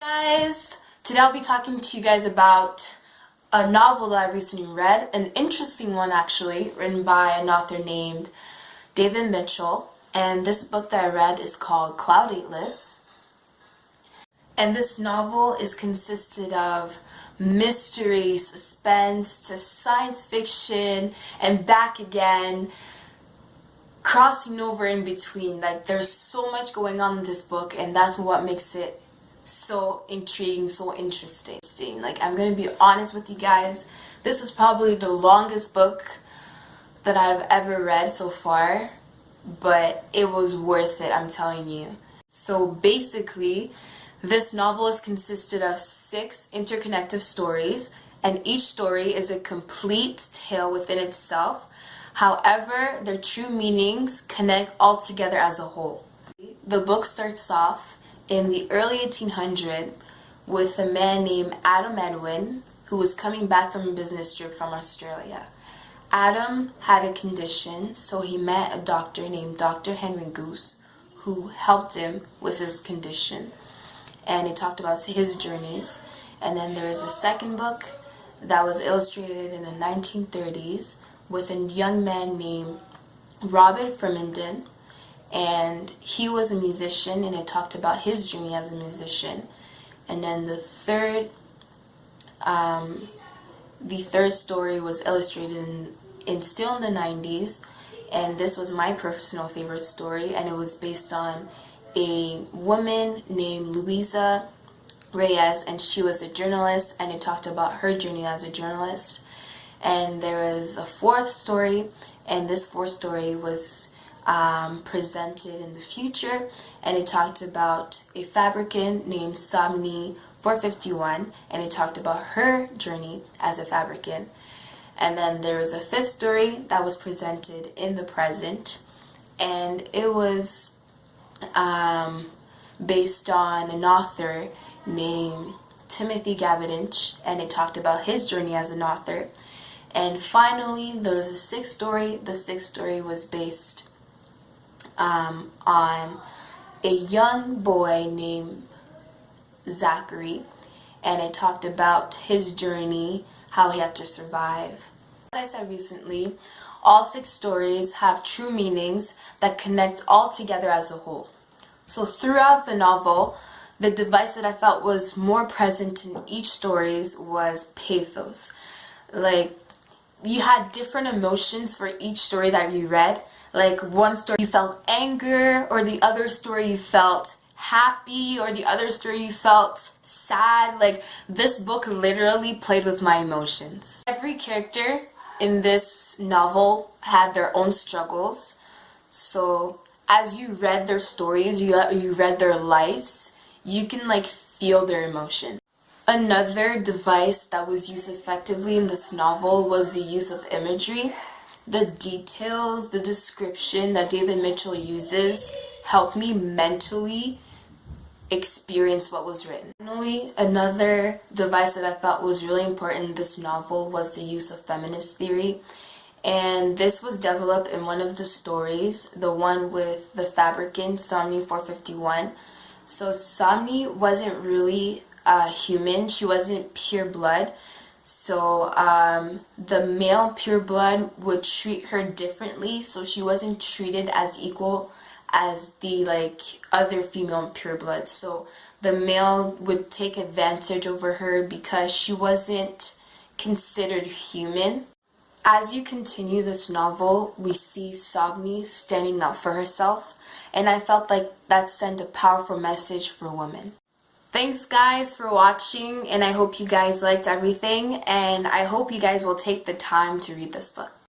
Guys, today I'll be talking to you guys about a novel that I recently read, an interesting one actually, written by an author named David Mitchell, and this book that I read is called Cloud Atlas. And this novel is consisted of mystery, suspense, to science fiction, and back again, crossing over in between. Like, there's so much going on in this book, and that's what makes it so intriguing, so interesting. Like, I'm gonna be honest with you guys, this was probably the longest book that I've ever read so far, but it was worth it, I'm telling you. So basically, this novel is consisted of 6 interconnected stories, and each story is a complete tale within itself. However, their true meanings connect all together as a whole. The book starts off in the early 1800s with a man named Adam Edwin who was coming back from a business trip from Australia. Adam had a condition, so he met a doctor named Dr. Henry Goose who helped him with his condition, and he talked about his journeys. And then there is a second book that was illustrated in the 1930s with a young man named Robert Fremenden, and he was a musician, and it talked about his journey as a musician. And then the third story was illustrated still in the 90s, and this was my personal favorite story, and it was based on a woman named Louisa Reyes, and she was a journalist, and it talked about her journey as a journalist. And there was a fourth story, and this fourth story was presented in the future, and it talked about a fabricant named Somni 451, and it talked about her journey as a fabricant. And then there was a fifth story that was presented in the present, and it was based on an author named Timothy Gavin, and it talked about his journey as an author. And finally, there was a sixth story. The sixth story was based on a young boy named Zachary, and it talked about his journey, how he had to survive. As I said recently, all 6 stories have true meanings that connect all together as a whole. So throughout the novel, the device that I felt was more present in each story was pathos. Like, you had different emotions for each story that you read. Like, one story you felt anger, or the other story you felt happy, or the other story you felt sad. Like, this book literally played with my emotions. Every character in this novel had their own struggles. So as you read their stories, you read their lives, you can like feel their emotion. Another device that was used effectively in this novel was the use of imagery. The details, the description that David Mitchell uses helped me mentally experience what was written. Finally, another device that I felt was really important in this novel was the use of feminist theory. And this was developed in one of the stories, the one with the fabricant, Somni 451. So Somni wasn't really human, she wasn't pure blood, so the male pure blood would treat her differently, so she wasn't treated as equal as the other female pure blood. So the male would take advantage over her because she wasn't considered human. As you continue this novel, we see Somni standing up for herself, and I felt like that sent a powerful message for women. Thanks guys for watching, and I hope you guys liked everything, and I hope you guys will take the time to read this book.